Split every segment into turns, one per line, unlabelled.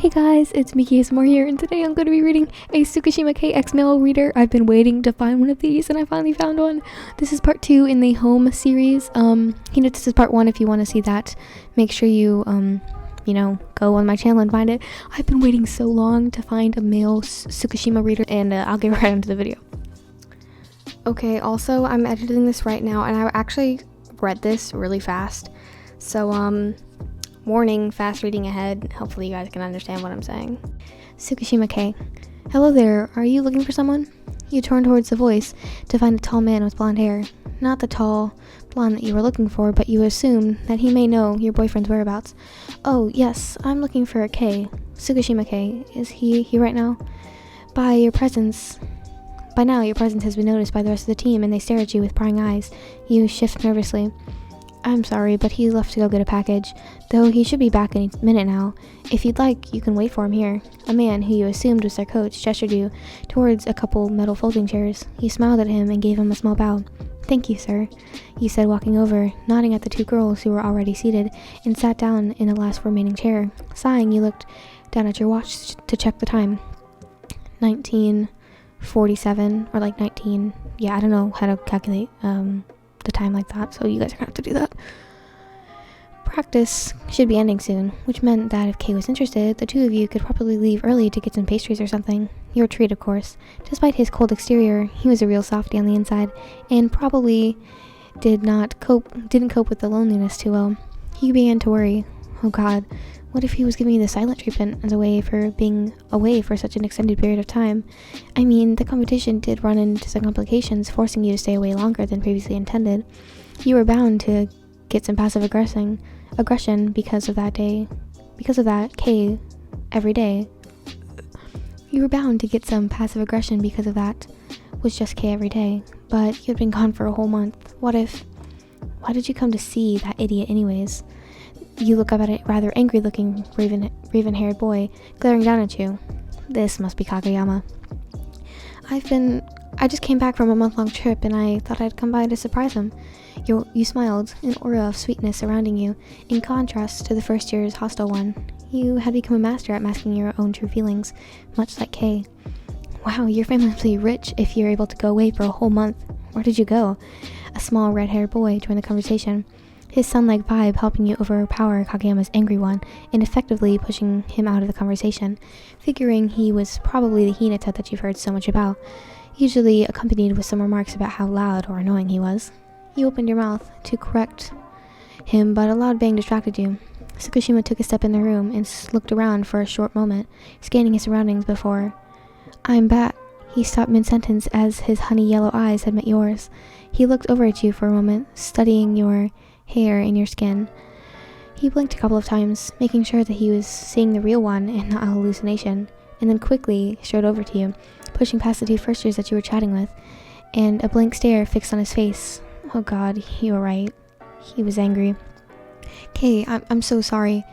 Hey guys, it's Miki ASMR here, and today I'm going to be reading a Tsukishima KX mail reader. I've been waiting to find one of these, and I finally found one. This is part 2 in the Home series. This is part 1 if you want to see that. Make sure you, go on my channel and find it. I've been waiting so long to find a male Tsukishima reader, and I'll get right into the video. Okay, also, I'm editing this right now, and I actually read this really fast. So, warning, fast reading ahead. Hopefully you guys can understand what I'm saying. Tsukishima K. Hello there, are you looking for someone? You turn towards the voice to find a tall man with blonde hair. Not the tall blonde that you were looking for, but you assume that he may know your boyfriend's whereabouts. Oh, yes, I'm looking for a K. Tsukishima K. Is he here right now? By now, your presence has been noticed by the rest of the team, and they stare at you with prying eyes. You shift nervously. I'm sorry, but he left to go get a package, though he should be back any minute now. If you'd like, you can wait for him here. A man, who you assumed was their coach, gestured you towards a couple metal folding chairs. You smiled at him and gave him a small bow. Thank you, sir, you said, walking over, nodding at the two girls who were already seated, and sat down in the last remaining chair. Sighing, you looked down at your watch to check the time. 19:47, or like 19, I don't know how to calculate, the time like that, so you guys are gonna have to do that. Practice should be ending soon, which meant that if Kay was interested, the two of you could probably leave early to get some pastries or something. Your treat, of course. Despite his cold exterior, he was a real softie on the inside, and probably didn't cope with the loneliness too well. He began to worry. Oh god, what if he was giving you the silent treatment as a way for being away for such an extended period of time? I mean, the competition did run into some complications, forcing you to stay away longer than previously intended. You were bound to get some passive aggression because of that, Kay, every day. You were bound to get some passive aggression because of that, was just Kay every day. But you had been gone for a whole month. Why did you come to see that idiot anyways? You look up at a rather angry-looking, raven-haired boy, glaring down at you. This must be Kageyama. I just came back from a month-long trip, and I thought I'd come by to surprise him. You smiled, an aura of sweetness surrounding you, in contrast to the first year's hostile one. You had become a master at masking your own true feelings, much like Kay. Wow, your family must be rich if you're able to go away for a whole month. Where did you go? A small red-haired boy joined the conversation, his sun-like vibe helping you overpower Kageyama's angry one, and effectively pushing him out of the conversation, figuring he was probably the Hinata that you've heard so much about, usually accompanied with some remarks about how loud or annoying he was. You opened your mouth to correct him, but a loud bang distracted you. Tsukishima took a step in the room and looked around for a short moment, scanning his surroundings before. I'm back. He stopped mid-sentence as his honey-yellow eyes had met yours. He looked over at you for a moment, studying your hair and your skin. He blinked a couple of times, making sure that he was seeing the real one and not a hallucination, and then quickly strode over to you, pushing past the two first years that you were chatting with, and a blank stare fixed on his face. Oh god, you were right. He was angry. Kay, I'm so sorry.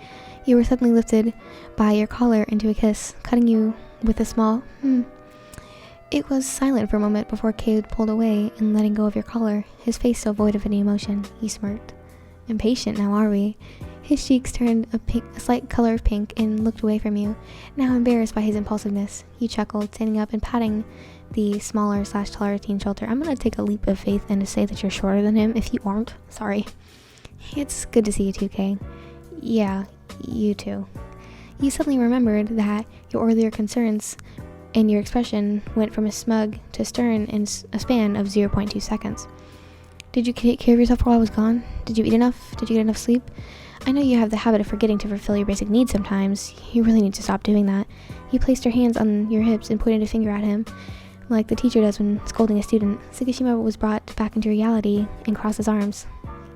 You were suddenly lifted by your collar into a kiss, cutting you with a small It was silent for a moment before Kay pulled away and letting go of your collar, his face so void of any emotion. He smirked. Impatient now, are we? His cheeks turned a slight color of pink and looked away from you, now embarrassed by his impulsiveness. You chuckled, standing up and patting the smaller/taller teen shoulder. I'm gonna take a leap of faith and to say that you're shorter than him if you aren't. Sorry. It's good to see you too, Kay. Yeah, you too. You suddenly remembered that your earlier concerns and your expression went from a smug to stern in a span of 0.2 seconds. Did you take care of yourself while I was gone? Did you eat enough? Did you get enough sleep? I know you have the habit of forgetting to fulfill your basic needs sometimes. You really need to stop doing that. You placed your hands on your hips and pointed a finger at him, like the teacher does when scolding a student. Tsukishima was brought back into reality and crossed his arms.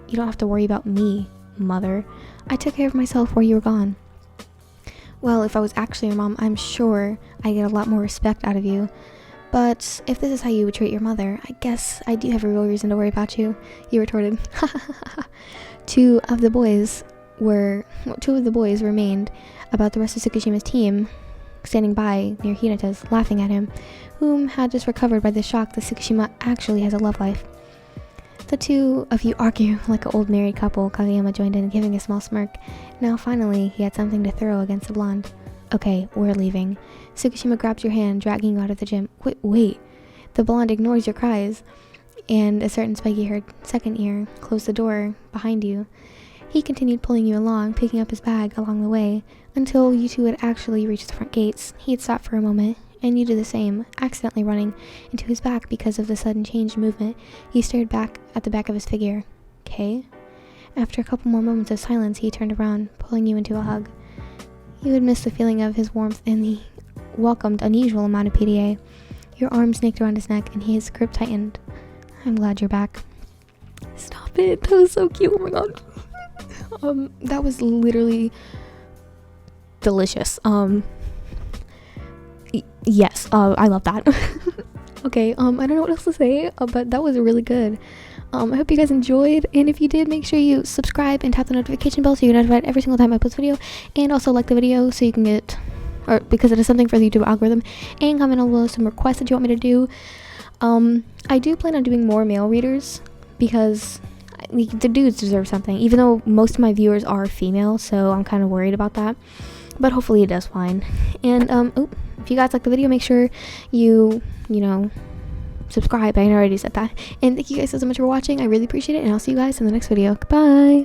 You don't have to worry about me, mother. I took care of myself while you were gone. Well, if I was actually your mom, I'm sure I'd get a lot more respect out of you. But if this is how you would treat your mother, I guess I do have a real reason to worry about you, you retorted. Two of the boys remained about the rest of Tsukishima's team, standing by near Hinata's, laughing at him, whom had just recovered by the shock that Tsukishima actually has a love life. The two of you argue like an old married couple, Kageyama joined in, giving a small smirk. Now finally, he had something to throw against the blonde. Okay, we're leaving. Tsukishima grabs your hand, dragging you out of the gym. Wait. The blonde ignores your cries, and a certain spiky-haired second ear closed the door behind you. He continued pulling you along, picking up his bag along the way, until you two had actually reached the front gates. He had stopped for a moment, and you did the same, accidentally running into his back because of the sudden change in movement. He stared back at the back of his figure. Okay? After a couple more moments of silence, he turned around, pulling you into a hug. You had missed the feeling of his warmth and the welcomed unusual amount of PDA. Your arm snaked around his neck, and his grip tightened. I'm glad you're back. Stop it. That was so cute. Oh my god. That was literally delicious. Yes, I love that. Okay, I don't know what else to say, but that was really good. I hope you guys enjoyed, and if you did, make sure you subscribe and tap the notification bell so you're notified every single time I post a video, and also like the video so you can get, or because it is something for the YouTube algorithm, and comment down below some requests that you want me to do. I do plan on doing more male readers, because the dudes deserve something, even though most of my viewers are female, so I'm kind of worried about that, but hopefully it does fine. And if you guys like the video, make sure you subscribe. I already said that. And thank you guys so much for watching. I really appreciate it, and I'll see you guys in the next video. Goodbye.